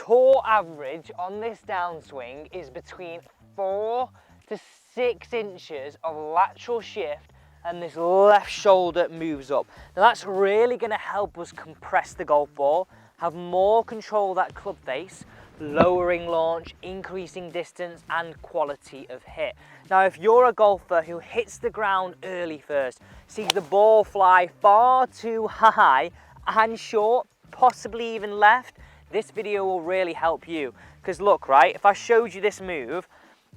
tour average on this downswing is between 4 to 6 inches of lateral shift, and this left shoulder moves up. Now that's really going to help us compress the golf ball, have more control of that club face, lowering launch, increasing distance and quality of hit. Now if you're a golfer who hits the ground early first, sees the ball fly far too high and short, possibly even left, this video will really help you. Because look, right, if I showed you this move,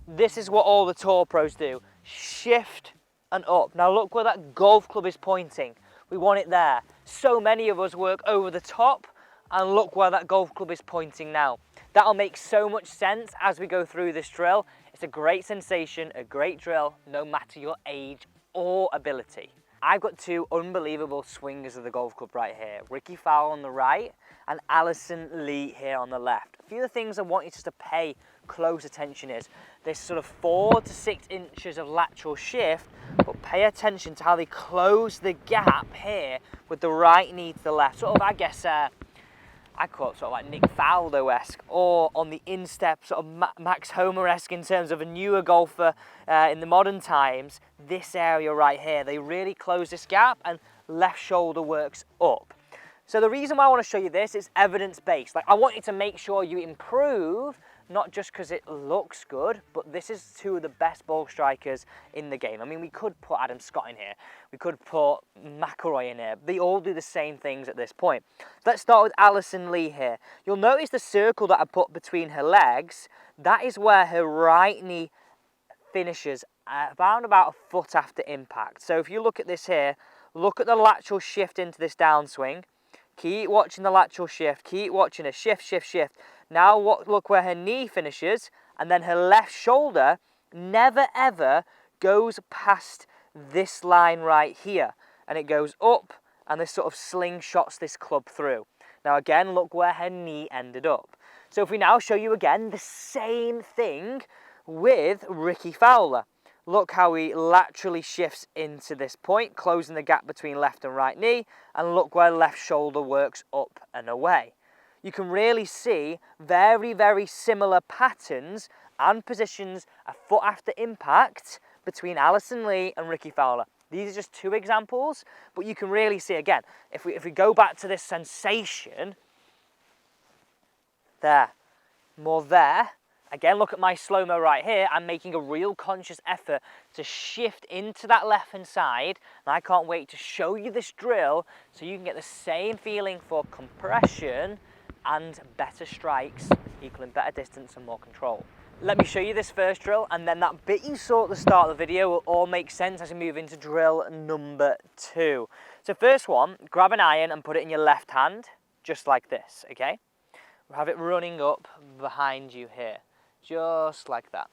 this is what all the tour pros do. Shift and up. Now look where that golf club is pointing. We want it there. So many of us work over the top, and look where that golf club is pointing now. That'll make so much sense as we go through this drill. It's a great sensation, a great drill, no matter your age or ability. I've got two unbelievable swingers of the golf club right here. Rickie Fowler on the right and Alison Lee here on the left. A few of the things I want you just to pay close attention is this sort of 4 to 6 inches of lateral shift, but pay attention to how they close the gap here with the right knee to the left. Sort of, I guess, I call it sort of like Nick Faldo-esque, or on the instep, sort of Max Homer-esque in terms of a newer golfer in the modern times. This area right here, they really close this gap and left shoulder works up. So the reason why I want to show you this is evidence-based. Like, I want you to make sure you improve, not just because it looks good, but this is two of the best ball strikers in the game. I mean, we could put Adam Scott in here. We could put McIlroy in here. They all do the same things at this point. Let's start with Alison Lee here. You'll notice the circle that I put between her legs. That is where her right knee finishes around about a foot after impact. So if you look at this here, look at the lateral shift into this downswing. Keep watching the lateral shift. Keep watching her shift, shift, shift. Now look where her knee finishes, and then her left shoulder never ever goes past this line right here. And it goes up, and this sort of slingshots this club through. Now again, look where her knee ended up. So if we now show you again the same thing with Rickie Fowler. Look how he laterally shifts into this point, closing the gap between left and right knee, and look where left shoulder works up and away. You can really see very, very similar patterns and positions a foot after impact between Alison Lee and Rickie Fowler. These are just two examples, but you can really see, again, if we go back to this sensation, there, more there. Again, look at my slow-mo right here. I'm making a real conscious effort to shift into that left-hand side, and I can't wait to show you this drill so you can get the same feeling for compression and better strikes, equaling better distance and more control. Let me show you this first drill, and then that bit you saw at the start of the video will all make sense as we move into drill number 2. So first one, grab an iron and put it in your left hand, just like this, okay? We'll have it running up behind you here. Just like that.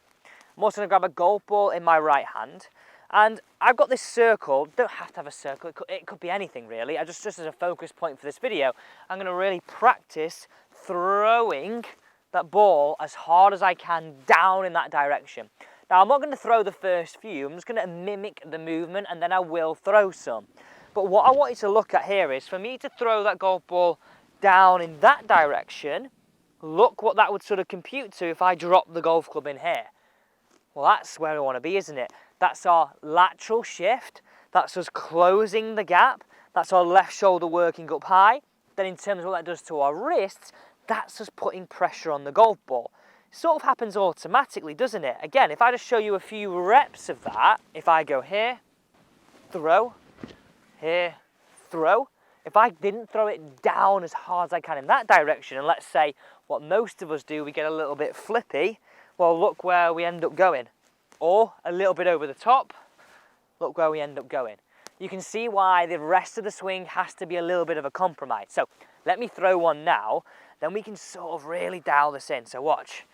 I'm also going to grab a golf ball in my right hand, and I've got this circle. Don't have to have a circle, it could be anything really. Just as a focus point for this video, I'm going to really practice throwing that ball as hard as I can down in that direction. Now I'm not going to throw the first few, I'm just going to mimic the movement, and then I will throw some. But what I want you to look at here is, for me to throw that golf ball down in that direction, look what that would sort of compute to if I drop the golf club in here. Well, that's where I want to be, isn't it? That's our lateral shift. That's us closing the gap. That's our left shoulder working up high. Then in terms of what that does to our wrists, that's us putting pressure on the golf ball. It sort of happens automatically, doesn't it? Again, if I just show you a few reps of that, if I go here, throw, here, throw. If I didn't throw it down as hard as I can in that direction, and let's say what most of us do, we get a little bit flippy, well, look where we end up going. Or a little bit over the top, look where we end up going. You can see why the rest of the swing has to be a little bit of a compromise. So let me throw one now, then we can sort of really dial this in. So watch.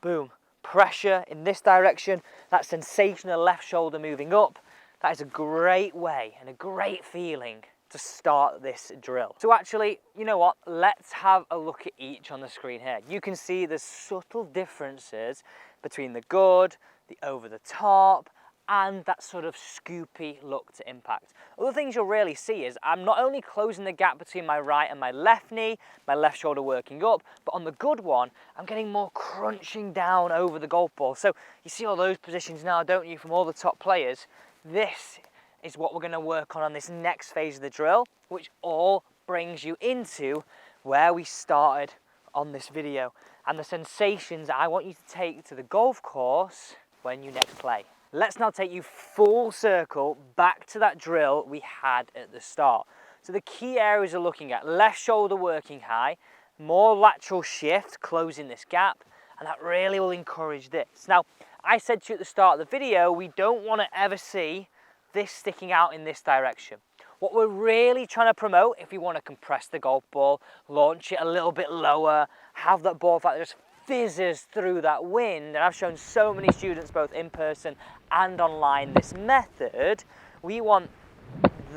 Boom. Pressure in this direction, that sensational left shoulder moving up. That is a great way and a great feeling to start this drill. So actually, you know what? Let's have a look at each on the screen here. You can see the subtle differences between the good, the over the top, and that sort of scoopy look to impact. Other things you'll really see is I'm not only closing the gap between my right and my left knee, my left shoulder working up, but on the good one, I'm getting more crunching down over the golf ball. So you see all those positions now, don't you, from all the top players? This is what we're going to work on this next phase of the drill, which all brings you into where we started on this video and the sensations I want you to take to the golf course when you next play. Let's now take you full circle back to that drill we had at the start. So the key areas we're looking at: left shoulder working high, more lateral shift, closing this gap, and that really will encourage this. Now, I said to you at the start of the video, we don't want to ever see this sticking out in this direction. What we're really trying to promote, if we want to compress the golf ball, launch it a little bit lower, have that ball that just fizzes through that wind, and I've shown so many students both in person and online this method, we want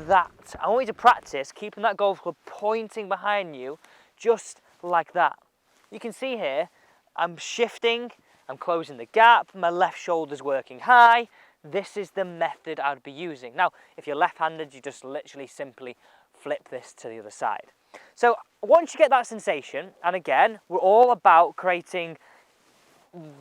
that. I want you to practice keeping that golf club pointing behind you just like that. You can see here, I'm shifting, I'm closing the gap, my left shoulder's working high. This is the method I'd be using. Now, if you're left-handed, you just literally simply flip this to the other side. So once you get that sensation, and again, we're all about creating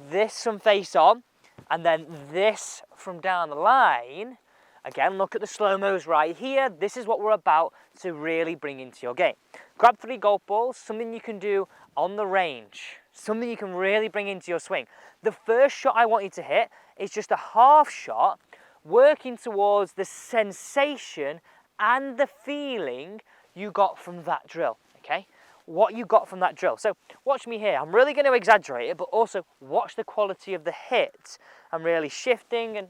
this from face on, and then this from down the line. Again, look at the slow-mos right here. This is what we're about to really bring into your game. Grab 3 golf balls, something you can do on the range, something you can really bring into your swing. The first shot I want you to hit is just a half shot, working towards the sensation and the feeling you got from that drill, okay? What you got from that drill. So watch me here. I'm really going to exaggerate it, but also watch the quality of the hit. I'm really shifting and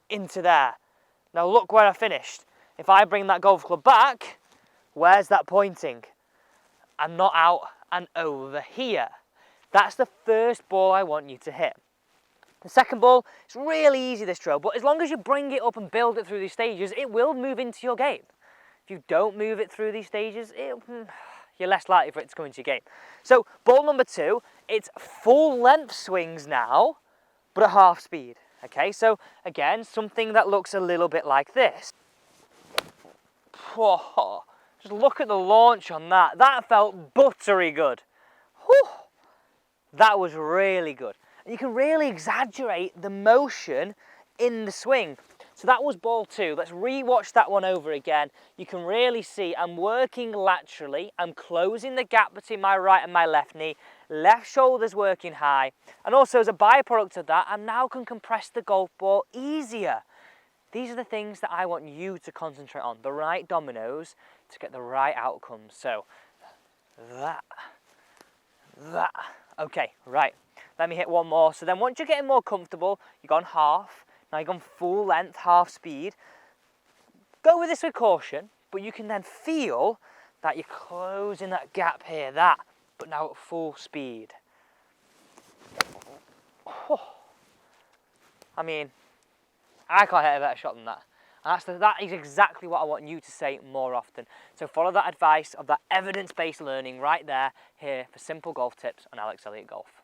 into there. Now look where I finished. If I bring that golf club back, where's that pointing? I'm not out and over here. That's the first ball I want you to hit. The second ball, it's really easy, this drill, but as long as you bring it up and build it through these stages, it will move into your game. If you don't move it through these stages, you're less likely for it to come into your game. So ball number 2, it's full length swings now, but at half speed. Okay, so again, something that looks a little bit like this. Whoa, just look at the launch on that. That felt buttery good. Whew, that was really good. And you can really exaggerate the motion in the swing. So that was ball 2. Let's re-watch that one over again. You can really see I'm working laterally. I'm closing the gap between my right and my left knee. Left shoulder's working high. And also as a byproduct of that, I now can compress the golf ball easier. These are the things that I want you to concentrate on. The right dominoes to get the right outcomes. So that. Okay, right. Let me hit one more. So then once you're getting more comfortable, you've gone half. Now you've gone full length, half speed. Go with this with caution, but you can then feel that you're closing that gap here, but now at full speed. I mean, I can't hit a better shot than that. And that is exactly what I want you to say more often. So follow that advice of that evidence-based learning right there, here for simple golf tips on Alex Elliott Golf.